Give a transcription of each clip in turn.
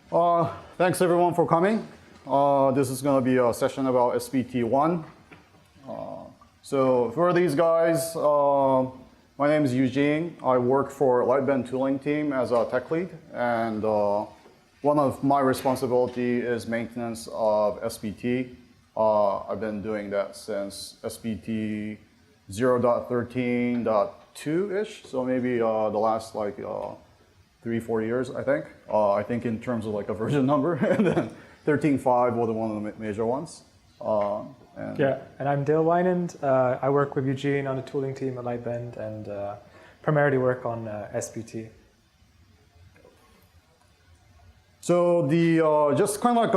Thanks everyone for coming. This is going to be a session about SBT1. So for these guys, my name is Eugene. I work for Lightbend tooling team as a tech lead, and one of my responsibility is maintenance of SBT. I've been doing that since SBT 0.13.2-ish, so maybe the last like 3-4 years, I think. I think in terms of like a version number, and then 13.5 was one of the major ones. And I'm Wijnand. I work with Eugene on the tooling team at Lightbend and primarily work on Sbt. So just kind of like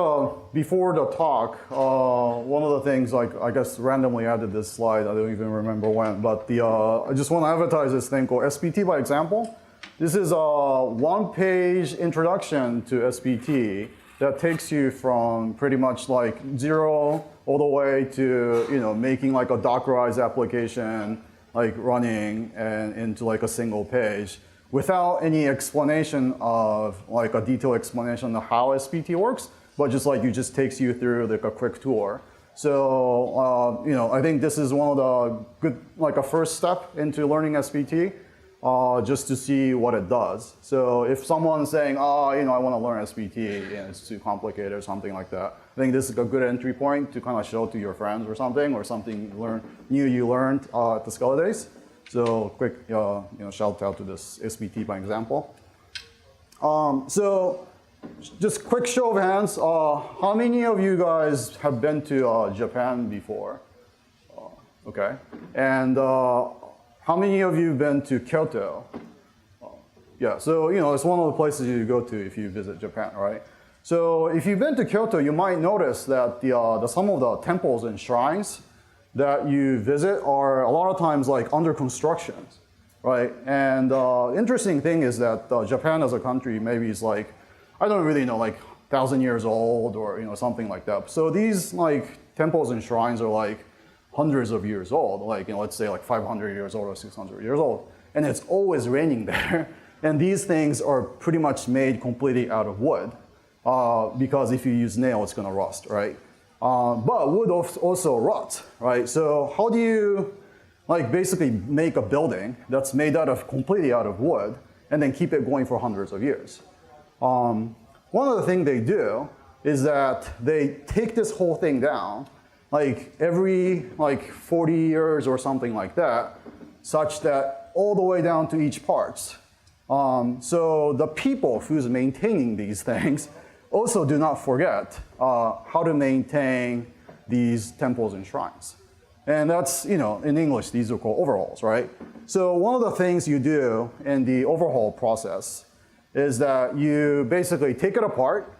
before the talk, one of the things, like I guess randomly added this slide, I don't even remember when, but I just want to advertise this thing called SBT by example. This is a one-page introduction to SBT that takes you from pretty much like zero all the way to making like a Dockerized application like running and into like a single page without any explanation of like a detailed explanation of how SBT works, but just like it just takes you through like a quick tour. So I think this is one of the good like a first step into learning SBT. Just to see what it does. So if someone's saying, I want to learn SBT and it's too complicated or something like that, I think this is a good entry point to kind of show to your friends or something new you learned at the Scala Days. So quick, shout out to this SBT by example. So just quick show of hands. How many of you guys have been to Japan before? Okay, and how many of you have been to Kyoto? Yeah, so it's one of the places you go to if you visit Japan, right? So if you've been to Kyoto, you might notice that some of the temples and shrines that you visit are a lot of times like under construction, right? And interesting thing is that Japan as a country maybe is like, I don't really know, like 1,000 years old or something like that. So these like temples and shrines are like hundreds of years old, like let's say like 500 years old or 600 years old, and it's always raining there. And these things are pretty much made completely out of wood, because if you use nail, it's going to rust, right? But wood also rots, right? So how do you like basically make a building that's made completely out of wood and then keep it going for hundreds of years? One of the things they do is that they take this whole thing down like every 40 years or something like that, such that all the way down to each parts. So the people who's maintaining these things also do not forget how to maintain these temples and shrines. And that's, in English, these are called overhauls, right? So one of the things you do in the overhaul process is that you basically take it apart,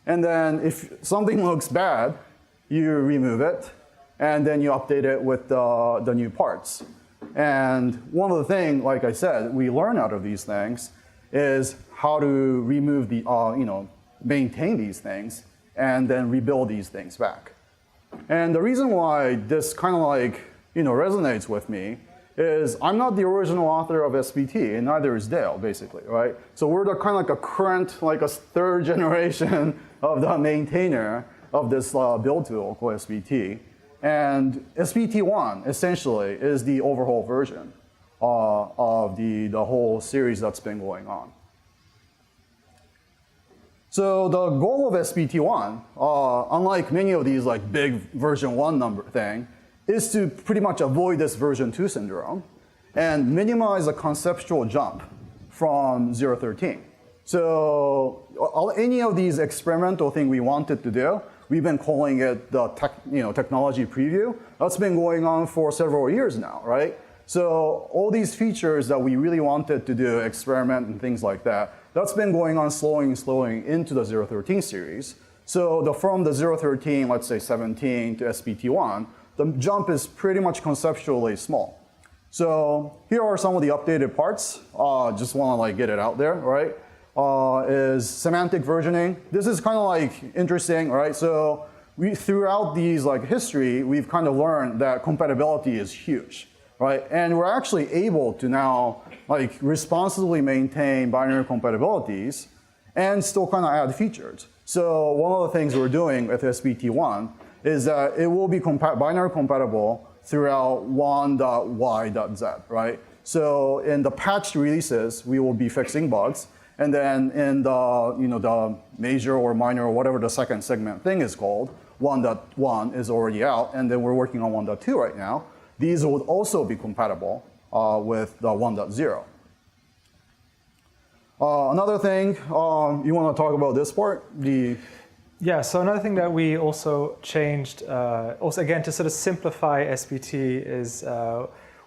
and then if something looks bad, you remove it, and then you update it with the new parts. And one of the things, like I said, we learn out of these things is how to remove maintain these things, and then rebuild these things back. And the reason why this kind of like, resonates with me is I'm not the original author of SBT, and neither is Dale, basically, right? So we're the kind of like a current, like a third generation of the maintainer of this build tool called SBT. And SBT1 essentially is the overhaul version of the whole series that's been going on. So the goal of SBT1, unlike many of these like big version 1 number thing, is to pretty much avoid this version 2 syndrome and minimize the conceptual jump from 0.13. So any of these experimental thing we wanted to do, we've been calling it the technology preview. That's been going on for several years now, right? So all these features that we really wanted to do, experiment and things like that, that's been going on slowing into the 0.13 series. So from the 0.13, let's say 17 to SBT1, the jump is pretty much conceptually small. So here are some of the updated parts. Just want to like get it out there, right? Is semantic versioning. This is kind of like interesting, right? So throughout these like history, we've kind of learned that compatibility is huge, right? And we're actually able to now like responsibly maintain binary compatibilities and still kind of add features. So one of the things we're doing with SBT1 is that it will be binary compatible throughout 1.y.z, right? So in the patched releases, we will be fixing bugs. And then in the, the major or minor or whatever the second segment thing is called, 1.1 is already out, and then we're working on 1.2 right now. These would also be compatible with the 1.0. Another thing, you want to talk about this part? Yeah, so another thing that we also changed, also again to sort of simplify SBT, is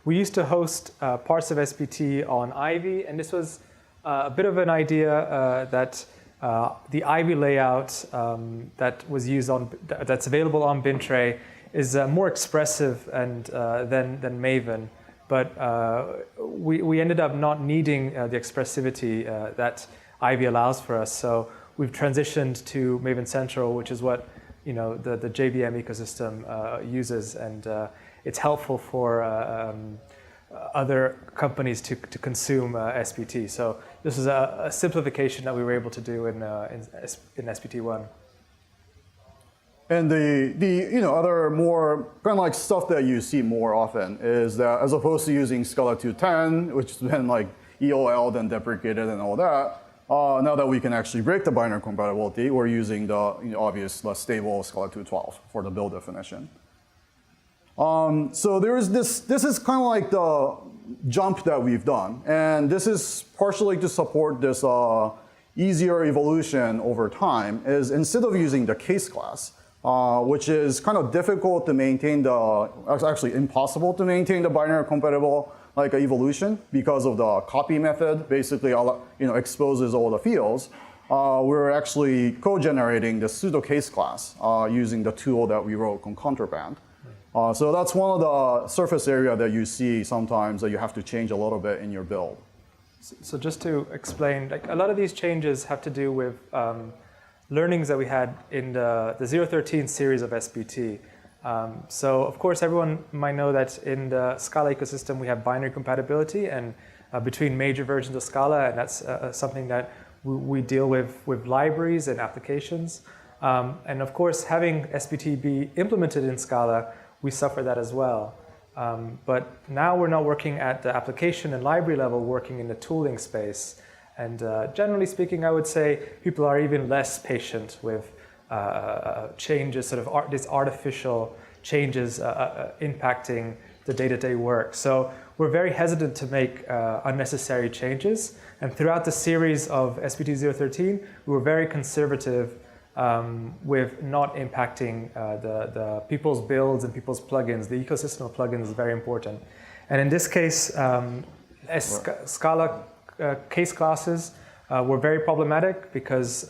we used to host parts of SBT on Ivy, and this was a bit of an idea that the Ivy layout that was used that's available on Bintray is more expressive and than Maven, but we ended up not needing the expressivity that Ivy allows for us. So we've transitioned to Maven Central, which is what the JVM ecosystem uses, and it's helpful for other companies to consume SBT. So this is a simplification that we were able to do in SBT1. And the other more kind of like stuff that you see more often is that as opposed to using Scala 2.10, which has been like EOL'd and deprecated and all that, now that we can actually break the binary compatibility, we're using the obvious less stable Scala 2.12 for the build definition. So there is this is kind of like the jump that we've done. And this is partially to support this easier evolution over time, is instead of using the case class, which is kind of difficult to maintain actually impossible to maintain the binary compatible like evolution because of the copy method, basically exposes all the fields. We're actually co-generating the pseudo case class using the tool that we wrote on Contraband. So that's one of the surface area that you see sometimes that you have to change a little bit in your build. So just to explain, like a lot of these changes have to do with learnings that we had in the 013 series of SBT. So of course, everyone might know that in the Scala ecosystem, we have binary compatibility and between major versions of Scala, and that's something that we deal with libraries and applications. And of course, having SBT be implemented in Scala, we suffer that as well. But now we're not working at the application and library level, working in the tooling space. And generally speaking, I would say people are even less patient with changes, sort of these artificial changes impacting the day-to-day work. So we're very hesitant to make unnecessary changes. And throughout the series of SBT 013, we were very conservative with not impacting the people's builds and people's plugins. The ecosystem of plugins is very important. And in this case, Scala case classes were very problematic because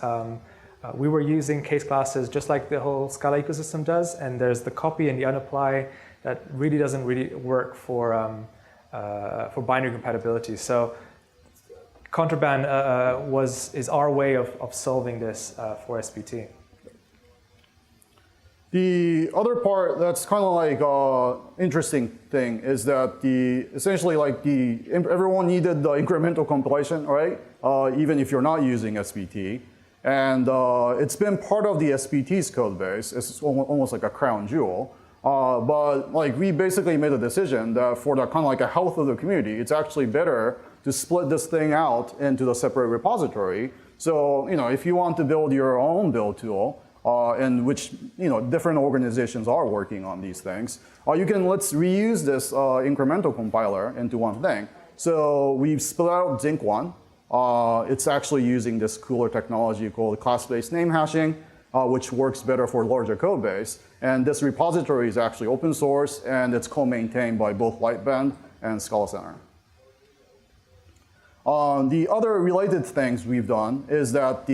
we were using case classes just like the whole Scala ecosystem does, and there's the copy and the unapply that really doesn't work for binary compatibility. So Contraband is our way of solving this for SBT. The other part that's kind of like interesting thing is that essentially like everyone needed the incremental compilation, right? Even if you're not using SBT. And it's been part of the SBT's code base. It's almost like a crown jewel. But like we basically made a decision that for the kind of like a health of the community, it's actually better to split this thing out into the separate repository. So if you want to build your own build tool, in which different organizations are working on these things, let's reuse this incremental compiler into one thing. So we've split out Zinc 1. It's actually using this cooler technology called class-based name hashing, which works better for larger code base. And this repository is actually open source, and it's co-maintained by both Lightbend and Scala Center. The other related things we've done is that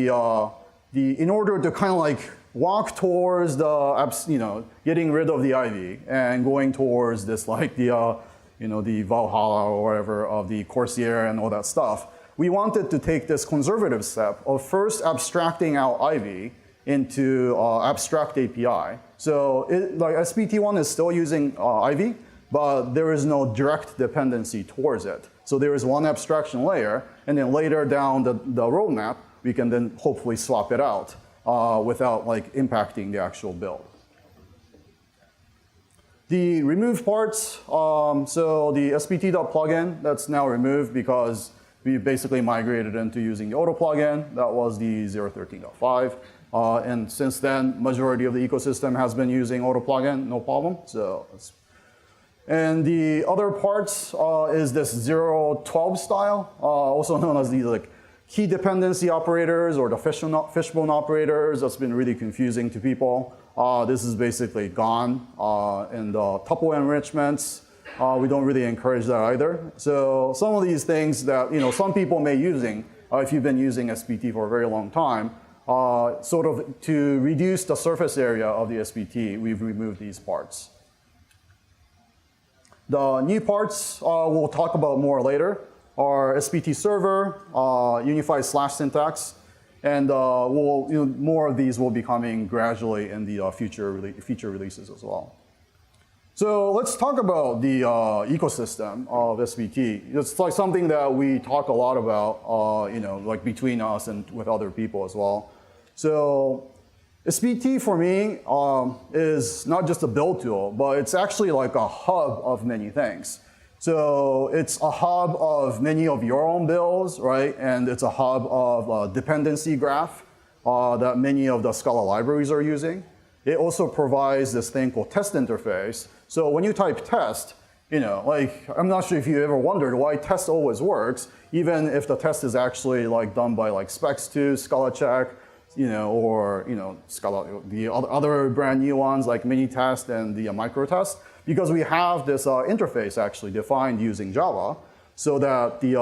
in order to kind of like walk towards getting rid of the Ivy and going towards this like the Valhalla or whatever of the Corsair and all that stuff, we wanted to take this conservative step of first abstracting out Ivy into abstract API. So like SBT1 is still using Ivy, but there is no direct dependency towards it. So there is one abstraction layer, and then later down the roadmap, we can then hopefully swap it out without like impacting the actual build. The remove parts, so the spt.plugin, that's now removed because we basically migrated into using the auto plugin. That was the 0.13.5. And since then, majority of the ecosystem has been using auto plugin, no problem. So, and the other parts is this 0.12 style, also known as these like key dependency operators or the fishbone operators. That's been really confusing to people. This is basically gone. And tuple enrichments, we don't really encourage that either. So some of these things that some people may using, if you've been using SPT for a very long time, sort of to reduce the surface area of the SPT, we've removed these parts. The new parts we'll talk about more later are Spt Server, unified slash syntax, and more of these will be coming gradually in the future releases as well. So let's talk about the ecosystem of SPT. It's like something that we talk a lot about, like between us and with other people as well. So Spt for me is not just a build tool, but it's actually like a hub of many things. So it's a hub of many of your own builds, right? And it's a hub of a dependency graph that many of the Scala libraries are using. It also provides this thing called test interface. So when you type test, like I'm not sure if you ever wondered why test always works, even if the test is actually like done by like Spex2, Scala check, or Scala, the other brand new ones like Minitest and the microtest, because we have this interface actually defined using Java, so that the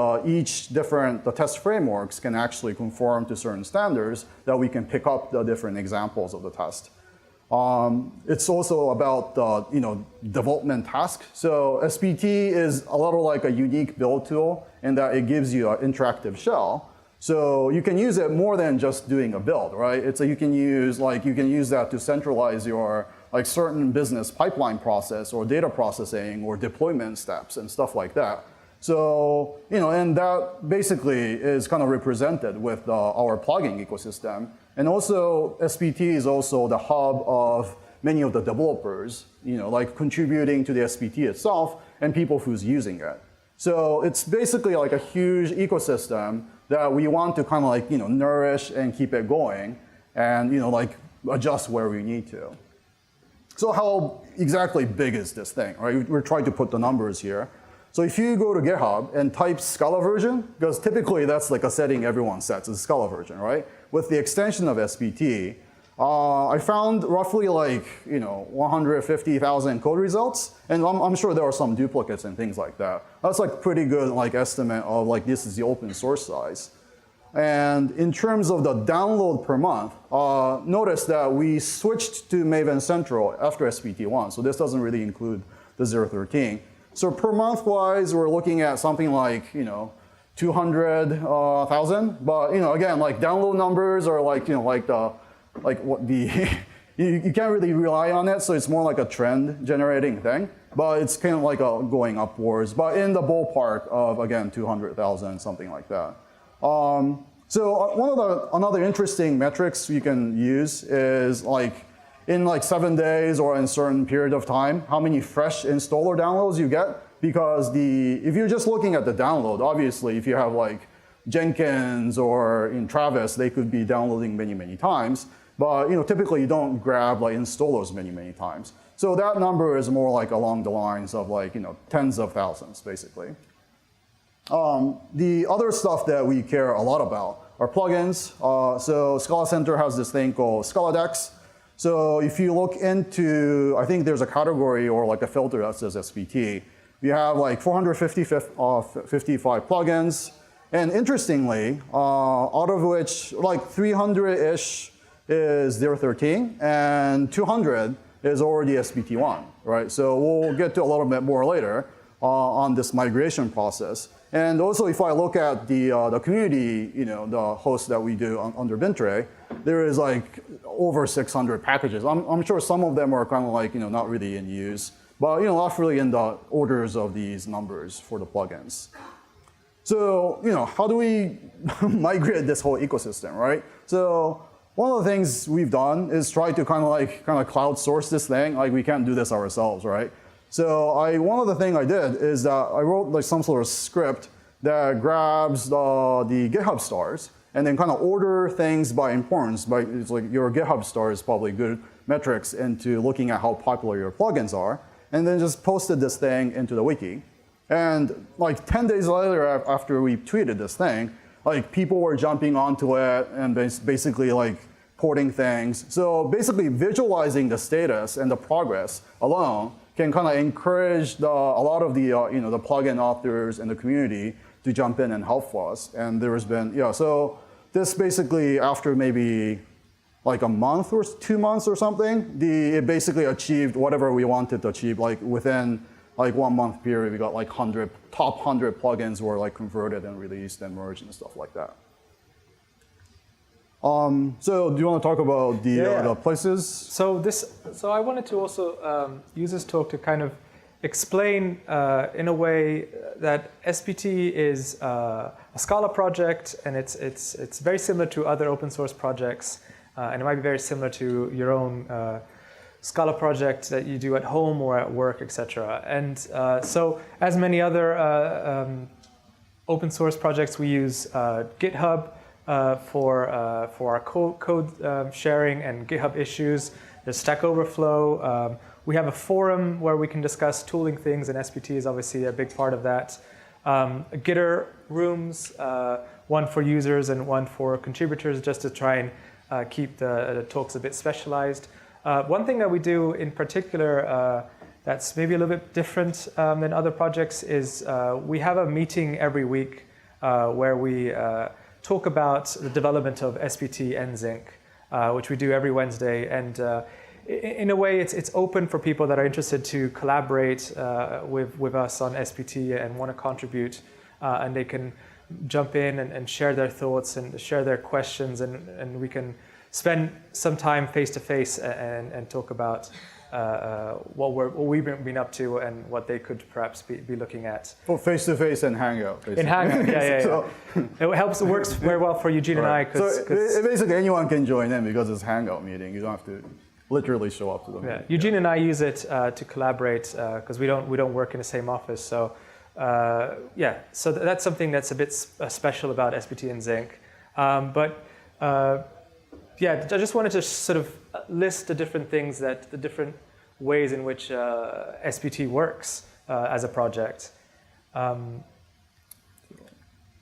test frameworks can actually conform to certain standards that we can pick up the different examples of the test. It's also about development task. So Spt is a little like a unique build tool in that it gives you an interactive shell. So you can use it more than just doing a build, right? You can use that to centralize your like certain business pipeline process or data processing or deployment steps and stuff like that. So and that basically is kind of represented with our plugin ecosystem. And also, Spt is also the hub of many of the developers, like contributing to the Spt itself and people who's using it. So it's basically like a huge ecosystem that we want to kind of like, nourish and keep it going and, like adjust where we need to. So how exactly big is this thing, right? We're trying to put the numbers here. So if you go to GitHub and type Scala version, because typically that's like a setting everyone sets, is Scala version, right? With the extension of Spt, I found roughly like 150,000 code results, and I'm sure there are some duplicates and things like that. That's like pretty good like estimate of like this is the open source size. And in terms of the download per month, notice that we switched to Maven Central after Spt1, so this doesn't really include the 0.13. So per month wise, we're looking at something like 200,000. But again, like download numbers are like you can't really rely on it. So it's more like a trend generating thing. But it's kind of like going upwards. But in the ballpark of again 200,000, something like that. So another interesting metrics you can use is like in like 7 days or in a certain period of time, how many fresh installer downloads you get. Because if you're just looking at the download, obviously if you have like Jenkins or in Travis, they could be downloading many, many times. But typically you don't grab like installers many, many times. So that number is more like along the lines of like tens of thousands basically. The other stuff that we care a lot about are plugins. So Scala Center has this thing called Scala Decks. So if you look into, I think there's a category or like a filter that says Spt. We have like 455 plugins. And interestingly, out of which like 300-ish is 0.13 and 200 is already Spt1, right? So we'll get to a little bit more later on this migration process. And also, if I look at the community, the host that we do under Bintray, there is like over 600 packages. I'm sure some of them are kind of like not really in use, but not really in the orders of these numbers for the plugins. So, how do we migrate this whole ecosystem, right? So one of the things we've done is try to kind of cloud source this thing. Like we can't do this ourselves, right? So one of the things I did is that I wrote like some sort of script that grabs the GitHub stars and then kind of order things by importance. It's like your GitHub star is probably good metrics into looking at how popular your plugins are, and then just posted this thing into the wiki. And like 10 days later, after we tweeted this thing, like people were jumping onto it and basically like porting things. So basically visualizing the status and the progress alone can kind of encourage a lot of the the plugin authors and the community to jump in and help us. And there has been, so this basically after maybe like a month or 2 months or something, it basically achieved whatever we wanted to achieve. Like within like 1 month period, we got like top 100 plugins were like converted and released and merged and stuff like that. So do you want to talk about the places? So I wanted to also use this talk to kind of explain in a way that Spt is a Scala project, and it's very similar to other open source projects, and it might be very similar to your own Scala project that you do at home or at work, etc. And so, as many other open source projects, we use GitHub for our code sharing and GitHub issues. There's Stack Overflow. We have a forum where we can discuss tooling things, and Spt is obviously a big part of that. Gitter rooms, one for users and one for contributors, just to try and keep the talks a bit specialized. One thing that we do in particular that's maybe a little bit different than other projects is we have a meeting every week where we talk about the development of Spt and Zinc, which we do every Wednesday. And in a way, it's open for people that are interested to collaborate with us on Spt and want to contribute. And they can jump in and share their thoughts and share their questions, and we can spend some time face-to-face and talk about what we've been up to and what they could perhaps be looking at. Well, face-to-face and Hangout, basically. In Hangout, yeah. So, it works very well for Eugene and I. So basically anyone can join in because it's Hangout meeting. You don't have to literally show up to them. Yeah. Eugene and I use it to collaborate because we don't work in the same office. So so that's something that's a bit special about Spt and Zinc. I just wanted to sort of list the different things the different ways in which Spt works as a project.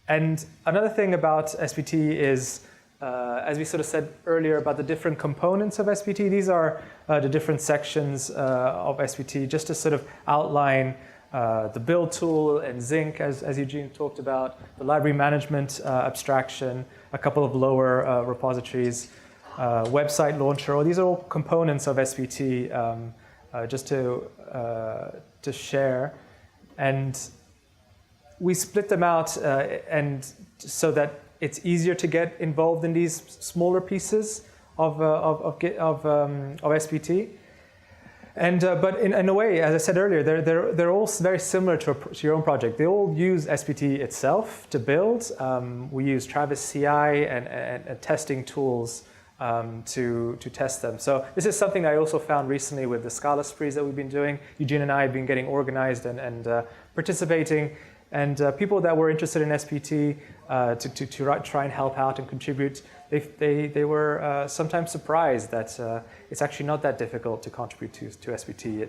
And another thing about Spt is, as we sort of said earlier about the different components of Spt, these are the different sections of Spt, just to sort of outline the build tool and Zinc, as Eugene talked about, the library management abstraction, a couple of lower repositories, website launcher. All these are all components of Spt, just to share, and we split them out and so that it's easier to get involved in these smaller pieces of Spt. And but in a way, as I said earlier, they're all very similar to your own project. They all use Spt itself to build. We use Travis CI and testing tools to test them. So this is something I also found recently with the Scala sprees that we've been doing. Eugene and I have been getting organized and participating, and people that were interested in Spt to try and help out and contribute, they were sometimes surprised that it's actually not that difficult to contribute to Spt.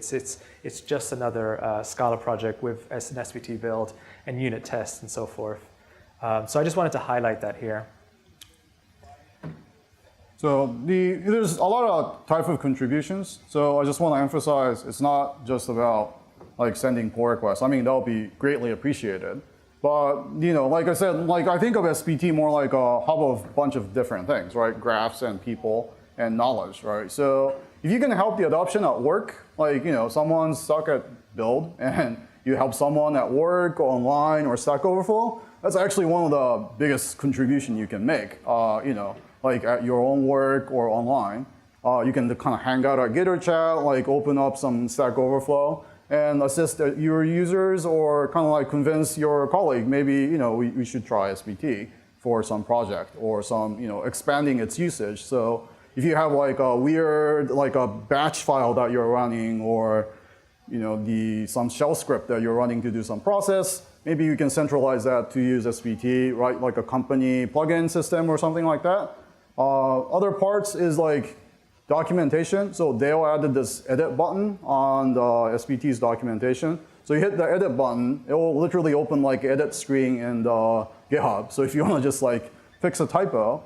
It's just another Scala project with an Spt build and unit tests and so forth. So I just wanted to highlight that here. So there's a lot of type of contributions. So I just want to emphasize it's not just about like sending pull requests. I mean, that would be greatly appreciated. But like I said, like I think of Spt more like a hub of a bunch of different things, right? Graphs and people and knowledge, right? So if you can help the adoption at work, like someone's stuck at build and you help someone at work or online or Stack Overflow, that's actually one of the biggest contribution you can make. Like at your own work or online, you can kind of hang out at Gitter chat, like open up some Stack Overflow, and assist your users or kind of like convince your colleague, maybe we should try Sbt for some project or some expanding its usage. So if you have like a weird like a batch file that you're running or some shell script that you're running to do some process, maybe you can centralize that to use Sbt, right? Like a company plugin system or something like that. Other parts is like documentation. So Dale added this edit button on the Sbt's documentation. So you hit the edit button, it will literally open like edit screen in the GitHub. So if you want to just like fix a typo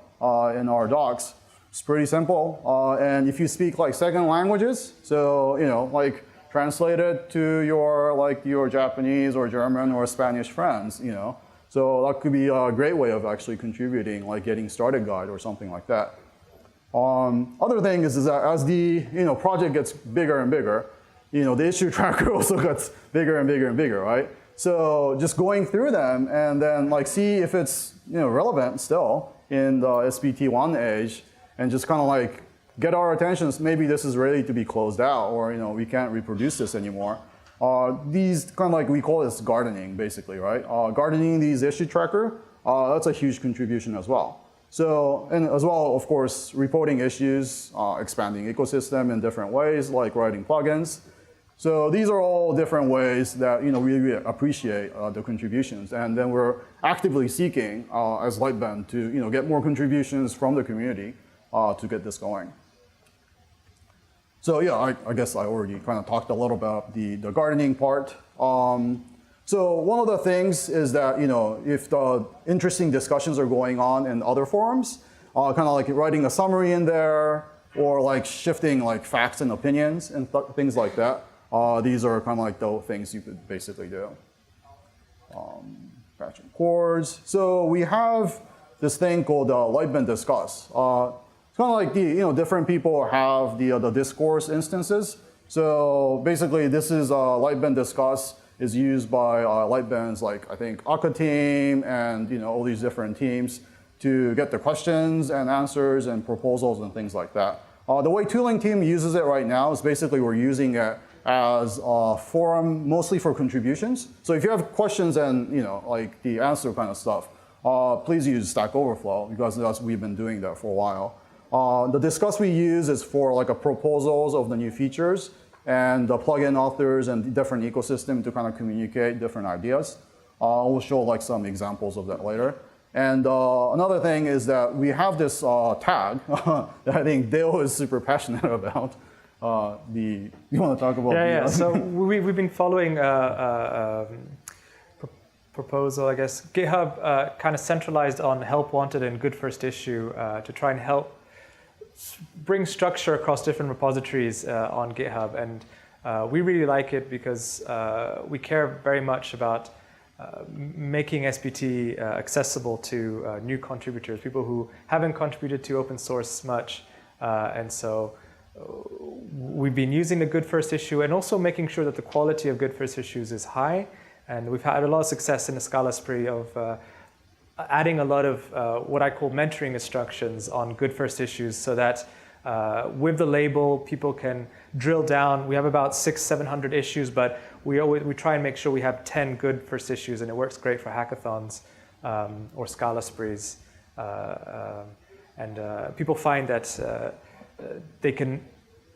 in our docs, it's pretty simple. And if you speak like second languages, so like translate it to your Japanese or German or Spanish friends, So that could be a great way of actually contributing, like getting started guide or something like that. Other thing is that as the project gets bigger and bigger, the issue tracker also gets bigger and bigger and bigger, right? So just going through them and then like see if it's relevant still in the SBT1 age, and just kind of like get our attention. Maybe this is ready to be closed out, or we can't reproduce this anymore. These kind of like we call this gardening, basically, right? Gardening these issue tracker, that's a huge contribution as well. So, and as well, of course, reporting issues, expanding ecosystem in different ways, like writing plugins. So these are all different ways that we really appreciate the contributions, and then we're actively seeking as Lightbend to get more contributions from the community to get this going. So yeah, I guess I already kind of talked a little about the gardening part. So one of the things is that if the interesting discussions are going on in other forums, kind of like writing a summary in there, or like shifting like facts and opinions and things like that. These are kind of like the things you could basically do. Patching chords. So we have this thing called Lightbend Discuss. It's kind of like different people have the discourse instances. So basically, this is Lightbend Discuss is used by Lightbend's like I think Akka team and all these different teams to get the questions and answers and proposals and things like that. The way tooling team uses it right now is basically we're using it as a forum mostly for contributions. So if you have questions and like the answer kind of stuff, please use Stack Overflow because we've been doing that for a while. The Discuss we use is for like a proposals of the new features and the plugin authors and different ecosystem to kind of communicate different ideas. We'll show like some examples of that later. And another thing is that we have this tag that I think Dale is super passionate about. You want to talk about? Yeah. So we've been following proposal, I guess. GitHub kind of centralized on help wanted and good first issue to try and help bring structure across different repositories on GitHub, and we really like it because we care very much about making Sbt accessible to new contributors, people who haven't contributed to open source much, and so we've been using the good first issue and also making sure that the quality of good first issues is high, and we've had a lot of success in the Scala spree of adding a lot of what I call mentoring instructions on good first issues so that with the label, people can drill down. We have about 600-700 issues, but we try and make sure we have 10 good first issues, and it works great for hackathons or Scala sprees. And people find that they can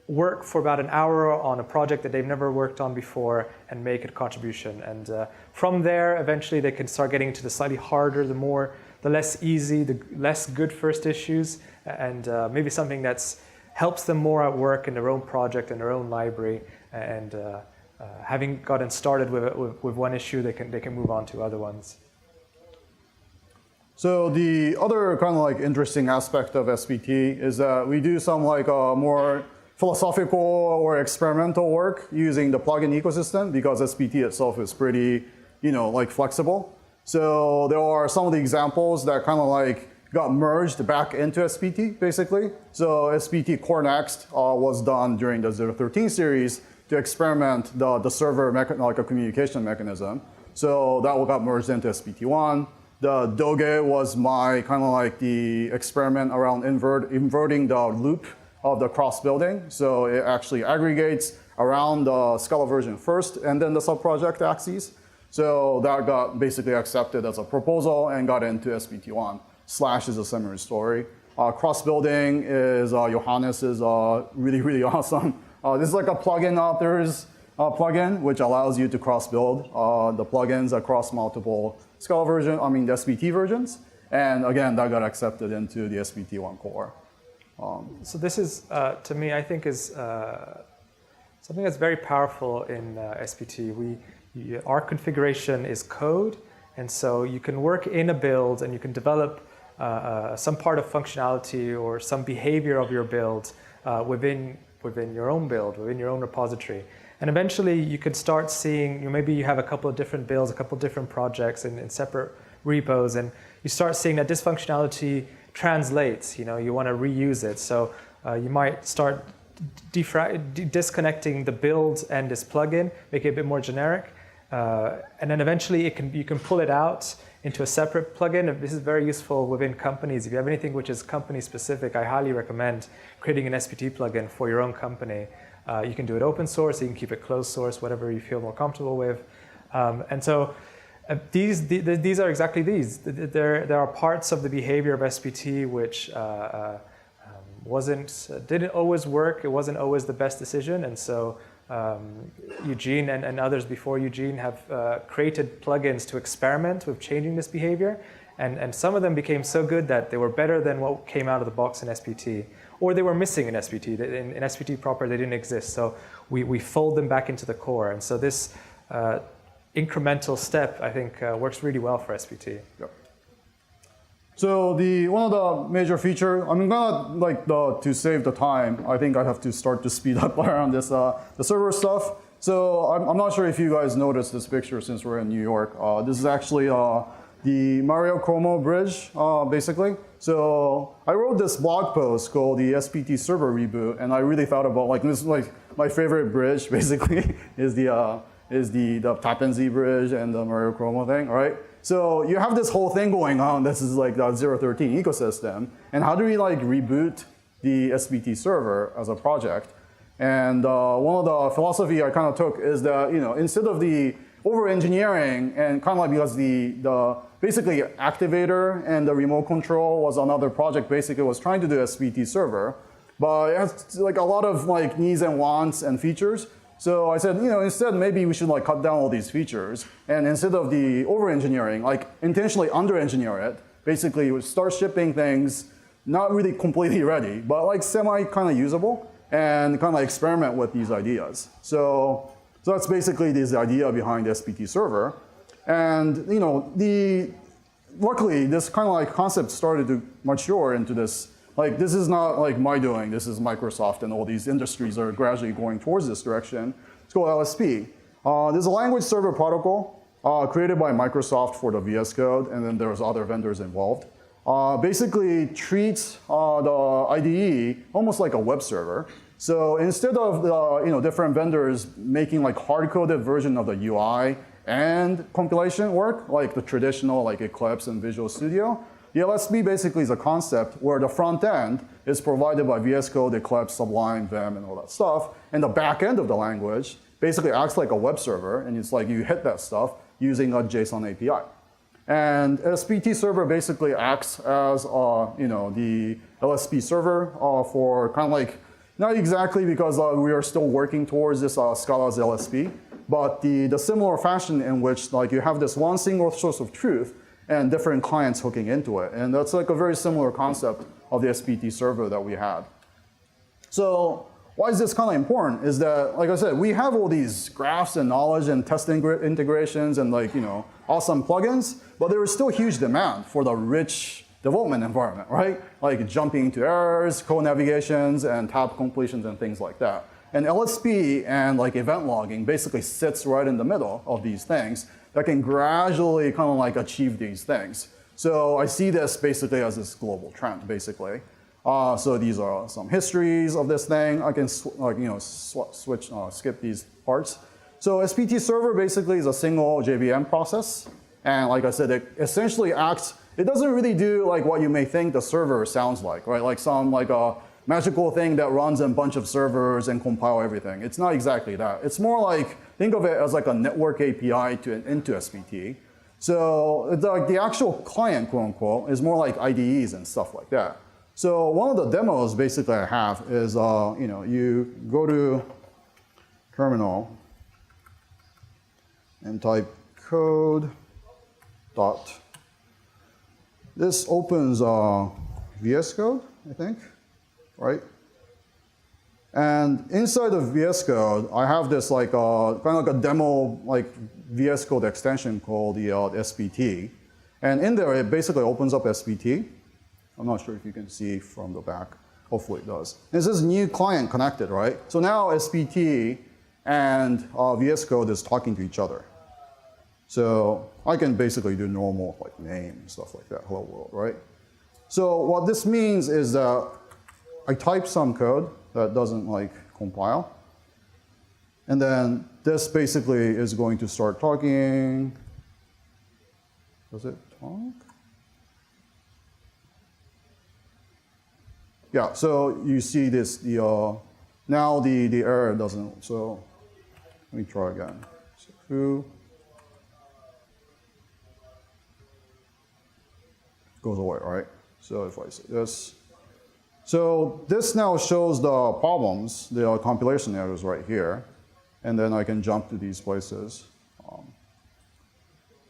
work for about an hour on a project that they've never worked on before and make a contribution. And from there, eventually they can start getting into the slightly harder, the less easy, the less good first issues, and maybe something that's helps them more at work in their own project and their own library. And having gotten started with one issue, they can move on to other ones. So the other kind of like interesting aspect of SBT is that we do some like more philosophical or experimental work using the plugin ecosystem because SBT itself is pretty, like flexible. So there are some of the examples that kind of like got merged back into SBT basically. So SBT Core Next was done during the 013 series to experiment the server like a communication mechanism. So that got merged into SBT1. The Doge was my kind of like the experiment around inverting the loop of the cross building. So it actually aggregates around the Scala version first and then the subproject axes. So that got basically accepted as a proposal and got into SBT1. Slash is a similar story. Cross-building is, Johannes is really, really awesome. This is like a plugin authors plugin, which allows you to cross-build the plugins across multiple Scala version, the SBT versions. And again, that got accepted into the SBT1 core. So this is, to me, I think is something that's very powerful in SBT. Our configuration is code, and so you can work in a build and you can develop some part of functionality or some behavior of your build within your own build, within your own repository. And eventually you could start seeing, maybe you have a couple of different builds, a couple of different projects in separate repos, and you start seeing that this functionality translates, you want to reuse it. So you might start disconnecting the build and this plugin, make it a bit more generic. And then eventually you can pull it out into a separate plugin. This is very useful within companies. If you have anything which is company specific, I highly recommend creating an SBT plugin for your own company. You can do it open source, you can keep it closed source, whatever you feel more comfortable with. And so these are exactly these. There are parts of the behavior of SBT which didn't always work. It wasn't always the best decision, and so Eugene and others before Eugene have created plugins to experiment with changing this behavior, and some of them became so good that they were better than what came out of the box in SBT, or they were missing in SBT. In SBT proper, they didn't exist, so we fold them back into the core, and so this incremental step, I think, works really well for SBT. Yep. So one of the major feature, I'm gonna to save the time, I think I have to start to speed up around this the server stuff. So I'm not sure if you guys noticed this picture since we're in New York. This is actually the Mario Cuomo bridge, basically. So I wrote this blog post called the Spt Server Reboot, and I really thought about this is my favorite bridge, basically, is the Tappan Zee bridge and the Mario Cuomo thing, all right? So you have this whole thing going on. This is like the 013 ecosystem. And how do we reboot the Sbt server as a project? And one of the philosophy I kind of took is that, instead of the over-engineering and because the basically activator and the remote control was another project basically was trying to do a Sbt server, but it has a lot of needs and wants and features. So I said, instead maybe we should cut down all these features, and instead of the over-engineering, intentionally under-engineer it. Basically, we start shipping things not really completely ready, but semi kind of usable, and kind of experiment with these ideas. So that's basically this idea behind the Sbt server, and luckily this kind of concept started to mature into this. This is not my doing. This is Microsoft, and all these industries are gradually going towards this direction. It's called LSP. There's a language server protocol created by Microsoft for the VS Code, and then there's other vendors involved. Basically treats the IDE almost like a web server. So instead of the different vendors making hard-coded version of the UI and compilation work, like the traditional Eclipse and Visual Studio, the LSP basically is a concept where the front end is provided by VS Code, Eclipse, Sublime, Vim, and all that stuff. And the back end of the language basically acts like a web server, and it's you hit that stuff using a JSON API. And Spt server basically acts as the LSP server for kind of not exactly because we are still working towards this Scala's LSP, but the similar fashion in which you have this one single source of truth and different clients hooking into it. And that's a very similar concept of the Spt server that we had. So why is this kind of important is that, like I said, we have all these graphs and knowledge and test integrations and awesome plugins, but there is still huge demand for the rich development environment, right? Jumping into errors, code navigations, and tab completions and things like that. And LSP and event logging basically sits right in the middle of these things that can gradually kind of achieve these things. So I see this basically as this global trend, basically. So these are some histories of this thing. I can skip these parts. So Spt server basically is a single JVM process, and like I said, it essentially acts. It doesn't really do what you may think the server sounds like, right? Some magical thing that runs in a bunch of servers and compile everything. It's not exactly that. It's more like, think of it as like a network API into Spt. So the actual client, quote unquote, is more like IDEs and stuff like that. So one of the demos basically I have is, you go to terminal and type code dot. This opens VS Code, I think, right? And inside of VS Code, I have this like kind of like a demo like VS Code extension called the Spt. And in there, it basically opens up Spt. I'm not sure if you can see from the back. Hopefully it does. And it says new client connected, right? So now Spt and VS Code is talking to each other. So I can basically do normal like name and stuff like that, hello world, right? So what this means is that I type some code that doesn't like compile. And then this basically is going to start talking. Does it talk? Yeah, so you see this, now the error doesn't, so let me try again. So foo goes away, right? So if I say this, so this now shows the problems, the compilation errors right here, and then I can jump to these places.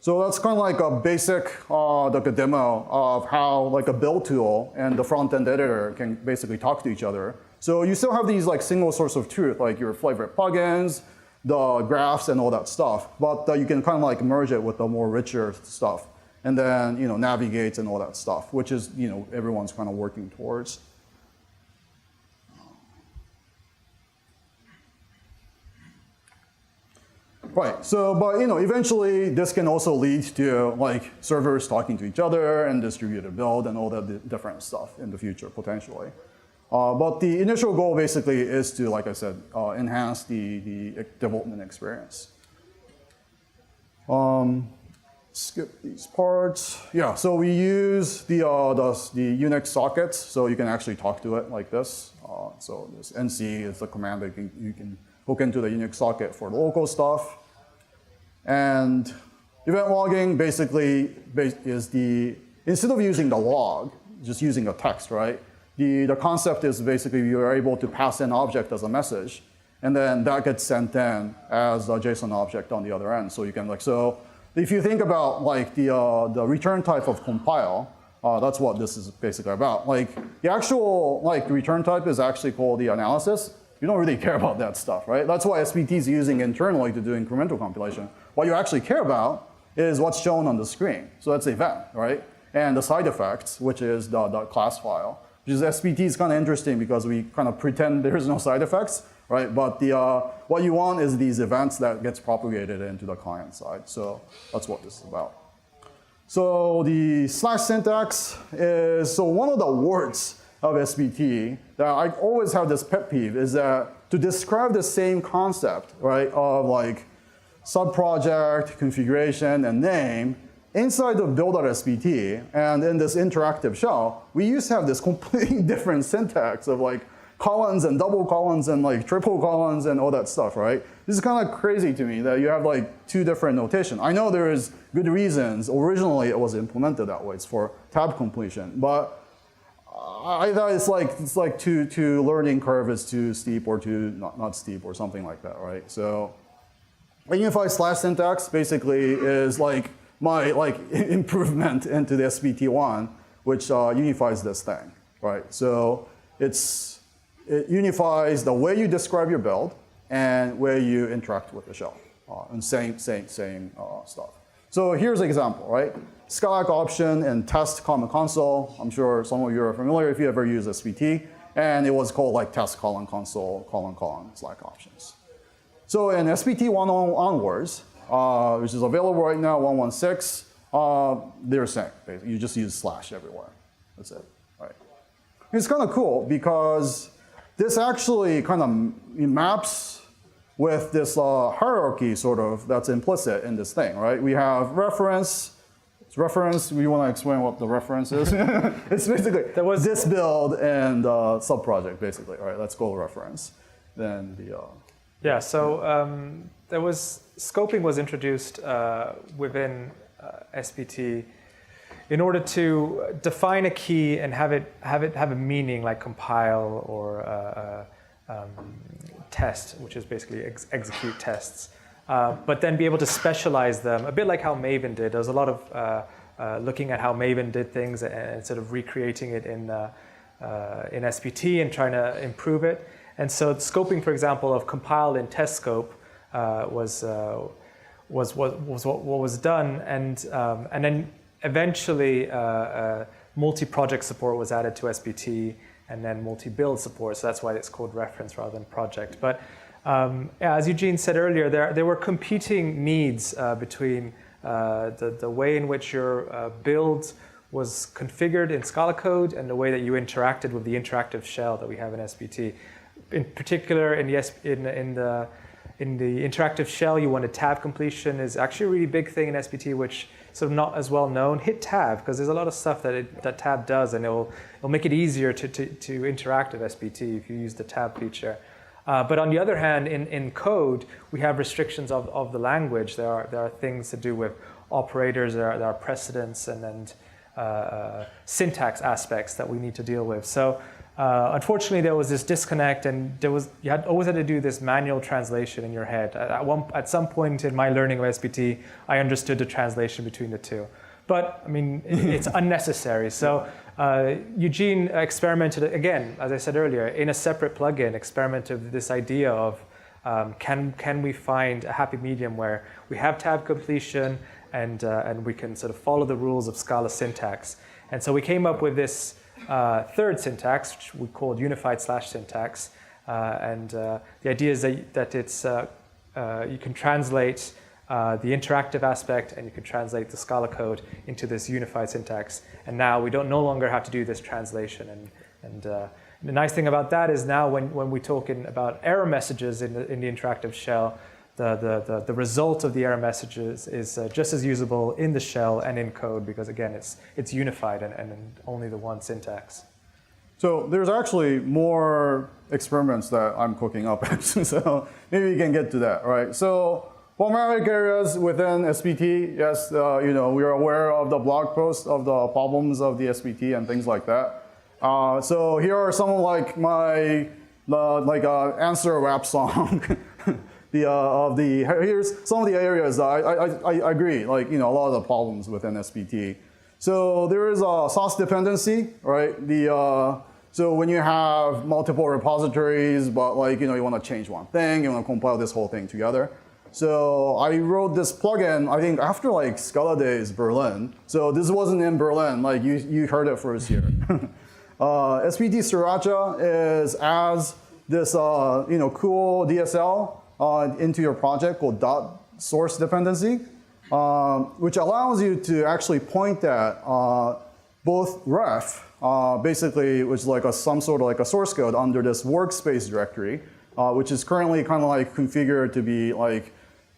So that's kind of like a basic like a demo of how like a build tool and the front-end editor can basically talk to each other. So you still have these like single source of truth, like your favorite plugins, the graphs, and all that stuff. But you can kind of like merge it with the more richer stuff, and then navigate and all that stuff, which is everyone's kind of working towards. Right, so, but eventually this can also lead to like servers talking to each other and distributed build and all that different stuff in the future, potentially. But the initial goal basically is to, like I said, enhance the development experience. Skip these parts. Yeah, so we use the Unix sockets, so you can actually talk to it like this. So this NC is the command that you can hook into the Unix socket for the local stuff. And event logging basically is instead of using the log, just using a text, right? The concept is basically you are able to pass an object as a message, and then that gets sent in as a JSON object on the other end. So you can so if you think about like the return type of compile, that's what this is basically about. Like the actual return type is actually called the analysis. You don't really care about that stuff, right? That's why Spt is using internally to do incremental compilation. What you actually care about is what's shown on the screen. So that's the event, right? And the side effects, which is the class file. Which is Spt is kind of interesting because we kind of pretend there's no side effects, right? But what you want is these events that gets propagated into the client side. So that's what this is about. So the slash syntax is, so one of the words of Spt that I always have this pet peeve is that to describe the same concept, right, of like subproject, configuration, and name inside of build.spt and in this interactive shell, we used to have this completely different syntax of like colons and double colons and like triple colons and all that stuff, right? This is kind of crazy to me that you have like two different notation. I know there is good reasons. Originally, it was implemented that way. It's for tab completion, but I thought it's like too learning curve is too steep or too not steep or something like that, right? So a unified slash syntax basically is like my improvement into the SPT1, which unifies this thing, right? So it unifies the way you describe your build and where you interact with the shell, and same stuff. So here's an example, right? Scala option and test common console. I'm sure some of you are familiar if you ever use Spt. And it was called like test console Slack options. So in Spt 1 onwards, which is available right now, 1.16, they're saying basically you just use slash everywhere. That's it, right? It's kind of cool because this actually kind of maps with this hierarchy sort of that's implicit in this thing, right? We have reference, reference, we want to explain what the reference is. It's basically this build and sub-project, basically. All right, let's go reference. Then the... Yeah, so scoping was introduced within Sbt in order to define a key and have a meaning like compile or test, which is basically execute tests. But then be able to specialize them, a bit like how Maven did. There was a lot of looking at how Maven did things and sort of recreating it in Sbt and trying to improve it. And so scoping, for example, of compile and test scope was what was done, and then eventually multi-project support was added to Sbt, and then multi-build support. So that's why it's called reference rather than project. But yeah, as Eugene said earlier, there were competing needs between the way in which your build was configured in Scala code and the way that you interacted with the interactive shell that we have in Sbt. In particular, in the interactive shell, you wanted tab completion is actually a really big thing in Sbt, which is sort of not as well known. Hit tab, because there's a lot of stuff that tab does, and it'll make it easier to interact with Sbt if you use the tab feature. But on the other hand, in code, we have restrictions of the language. There are things to do with operators, there are precedents, and syntax aspects that we need to deal with. So unfortunately, there was this disconnect, and you always had to do this manual translation in your head. At some point in my learning of Sbt, I understood the translation between the two. But I mean, it's unnecessary. So Eugene experimented, again, as I said earlier, in a separate plugin, experimented with this idea of can we find a happy medium where we have tab completion and we can sort of follow the rules of Scala syntax. And so we came up with this third syntax, which we called unified/syntax. And the idea is that it's you can translate the interactive aspect, and you can translate the Scala code into this unified syntax. And now we no longer have to do this translation. And the nice thing about that is now when we talk about error messages in the interactive shell, the result of the error messages is just as usable in the shell and in code, because again, it's unified and only the one syntax. So there's actually more experiments that I'm cooking up, actually. So maybe we can get to that, right? So problematic areas within Sbt, yes, we are aware of the blog posts of the problems of the Sbt and things like that. So here are some of like my answer rap song. Here's some of the areas I agree, like a lot of the problems within Sbt. So there is a source dependency, right? So when you have multiple repositories, but you want to change one thing, you want to compile this whole thing together. So I wrote this plugin, I think after Scala Days Berlin. So this wasn't in Berlin, you heard it first here. Spt Sriracha is as this cool DSL into your project called .source dependency, which allows you to actually point at both ref, basically, which is some sort of a source code under this workspace directory, which is currently kind of configured to be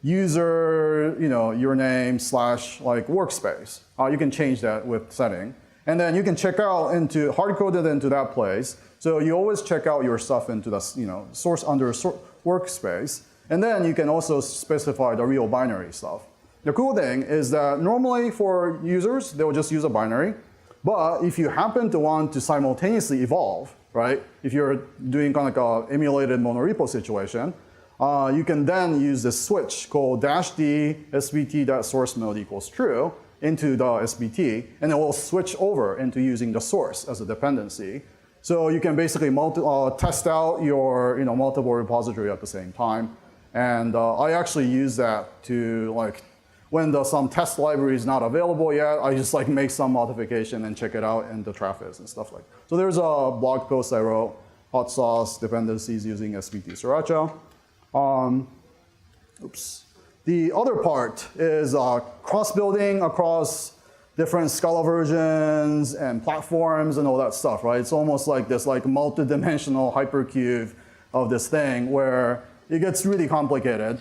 user, your name / workspace. You can change that with setting. And then you can check out hard-coded into that place. So you always check out your stuff into the source under workspace. And then you can also specify the real binary stuff. The cool thing is that normally for users, they'll just use a binary. But if you happen to want to simultaneously evolve, right? If you're doing kind of an emulated monorepo situation, you can then use this switch called -d sbt.source mode equals true into the Sbt, and it will switch over into using the source as a dependency. So you can basically test out your multiple repository at the same time. And I actually use that to when some test library is not available yet, I just make some modification and check it out in the Travis and stuff like that. So there's a blog post I wrote, hot sauce dependencies using Spt Sriracha. The other part is cross-building across different Scala versions and platforms and all that stuff, right? It's almost like this multi-dimensional hypercube of this thing where it gets really complicated.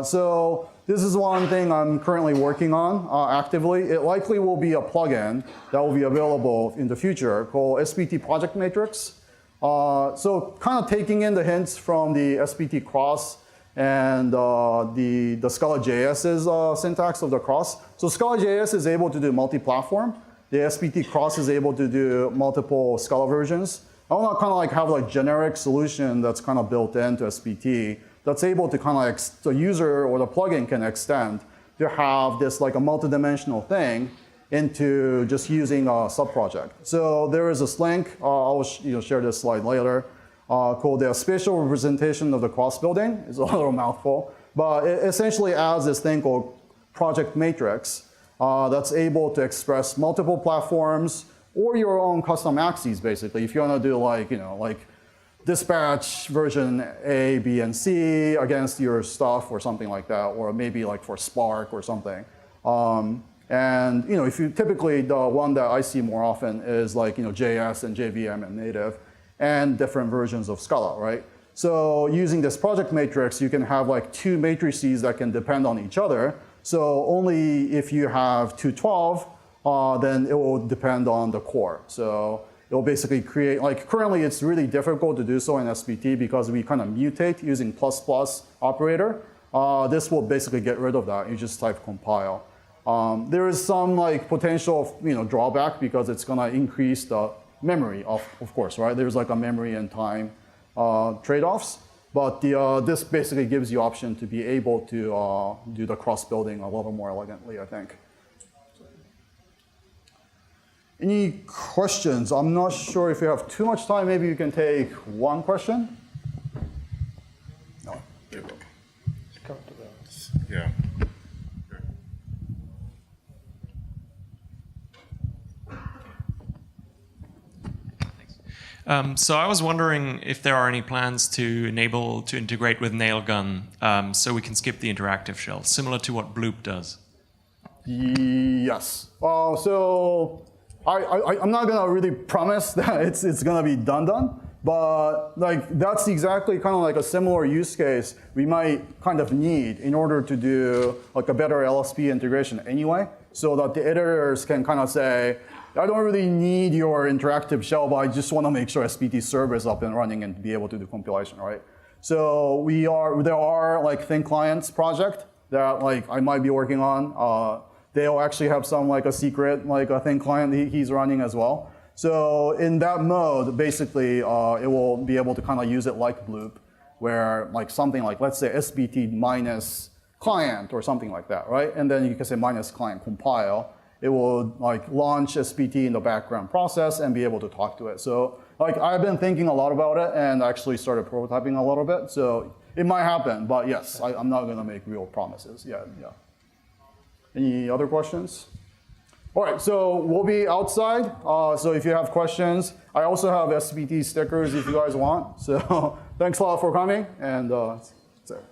So this is one thing I'm currently working on actively. It likely will be a plugin that will be available in the future called Sbt Project Matrix. So kind of taking in the hints from the Sbt cross and the Scala JS's syntax of the cross. So Scala JS is able to do multi-platform. The Sbt cross is able to do multiple Scala versions. I want to kind of like have like generic solution that's kind of built into Sbt that's able to kind of like the user or the plugin can extend to have this like a multidimensional thing into just using a subproject. So there is this link, I'll share this slide later, called the spatial representation of the cross building. It's a little mouthful, but it essentially adds this thing called Project Matrix that's able to express multiple platforms or your own custom axes, basically. If you want to do like dispatch version A, B, and C against your stuff or something like that, or maybe like for Spark or something. And if you typically, the one that I see more often is like JS and JVM and native and different versions of Scala, right? So using this project matrix, you can have like two matrices that can depend on each other. So only if you have 212, then it will depend on the core. So it will basically create, like currently it's really difficult to do so in Sbt because we kind of mutate using ++ operator. This will basically get rid of that. You just type compile. There is some like potential drawback because it's going to increase the memory of course, right? There's like a memory and time trade-offs. But this basically gives you option to be able to do the cross-building a little more elegantly, I think. Any questions? I'm not sure if you have too much time. Maybe you can take one question. No. Come to those. Yeah. So I was wondering if there are any plans to enable to integrate with Nailgun so we can skip the interactive shell, similar to what Bloop does. Yes. So I'm not gonna really promise that it's gonna be done, but like that's exactly kind of like a similar use case we might kind of need in order to do like a better LSP integration anyway, so that the editors can kind of say, I don't really need your interactive shell, but I just want to make sure Spt Server is up and running and be able to do compilation, right? So there are like thin clients project that like I might be working on. They'll actually have some like a secret like a thin client he's running as well. So in that mode, basically it will be able to kind of use it like Bloop, where like something like let's say Sbt minus client or something like that, right? And then you can say minus client compile. It will like launch Sbt in the background process and be able to talk to it. So like I've been thinking a lot about it and actually started prototyping a little bit. So it might happen, but yes, I'm not gonna make real promises. Yeah. Any other questions? All right, so we'll be outside. So if you have questions, I also have Sbt stickers if you guys want. So thanks a lot for coming, and that's it.